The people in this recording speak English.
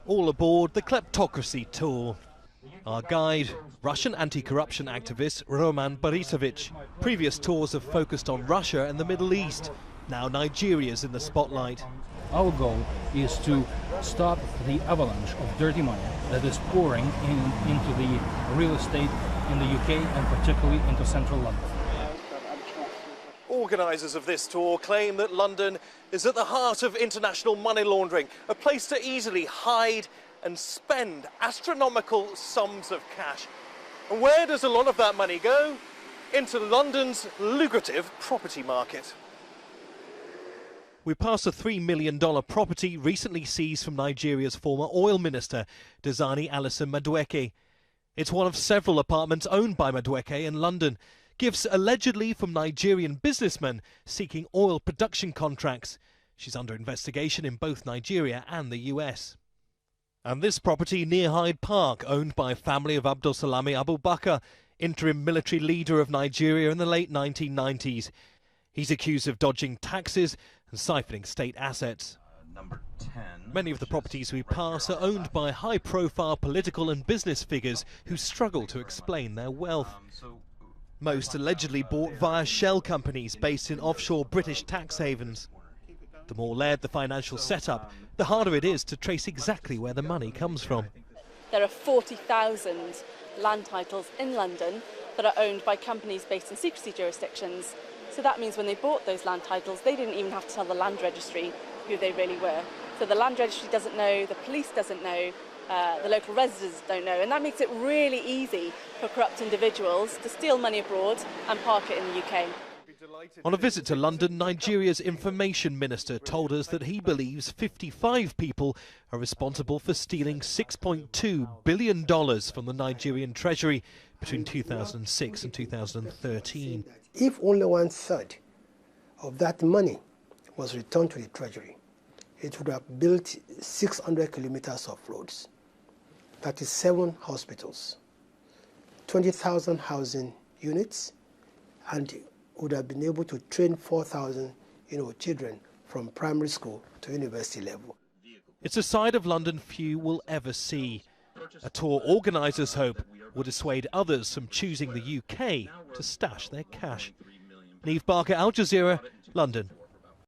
All aboard the kleptocracy tour. Our guide, Russian anti-corruption activist Roman Borisovich. Previous tours have focused on Russia and the Middle East. Now Nigeria's in the spotlight. Our goal is to stop the avalanche of dirty money that is pouring into the real estate in the UK and particularly into central London. Organisers of this tour claim that London is at the heart of international money laundering, a place to easily hide and spend astronomical sums of cash. And where does a lot of that money go? Into London's lucrative property market. We pass a $3 million property recently seized from Nigeria's former oil minister, Dezani Alison Madueke. It's one of several apartments owned by Madueke in London. Gifts allegedly from Nigerian businessmen seeking oil production contracts. She's under investigation in both Nigeria and the US. And this property near Hyde Park, owned by a family of Abdulsalami Abubakar, interim military leader of Nigeria in the late 1990s. He's accused of dodging taxes and siphoning state assets. Number 10. Many of the properties we pass are owned by high-profile political and business figures who struggle to explain their wealth. Most allegedly bought via shell companies based in offshore British tax havens. The more layered the financial setup, the harder it is to trace exactly where the money comes from. There are 40,000 land titles in London that are owned by companies based in secrecy jurisdictions. So that means when they bought those land titles, they didn't even have to tell the land registry who they really were. So the land registry doesn't know, the police doesn't know, the local residents don't know, and that makes it really easy for corrupt individuals to steal money abroad and park it in the UK. On a visit to London, Nigeria's information minister told us that he believes 55 people are responsible for stealing $6.2 billion from the Nigerian treasury between 2006 and 2013. If only 1/3 of that money was returned to the treasury, it would have built 600 kilometers of roads, 37 hospitals, 20,000 housing units, and would have been able to train 4,000 children from primary school to university level. It's a side of London few will ever see. A tour organisers hope will dissuade others from choosing the UK to stash their cash. Neve Barker, Al Jazeera, London.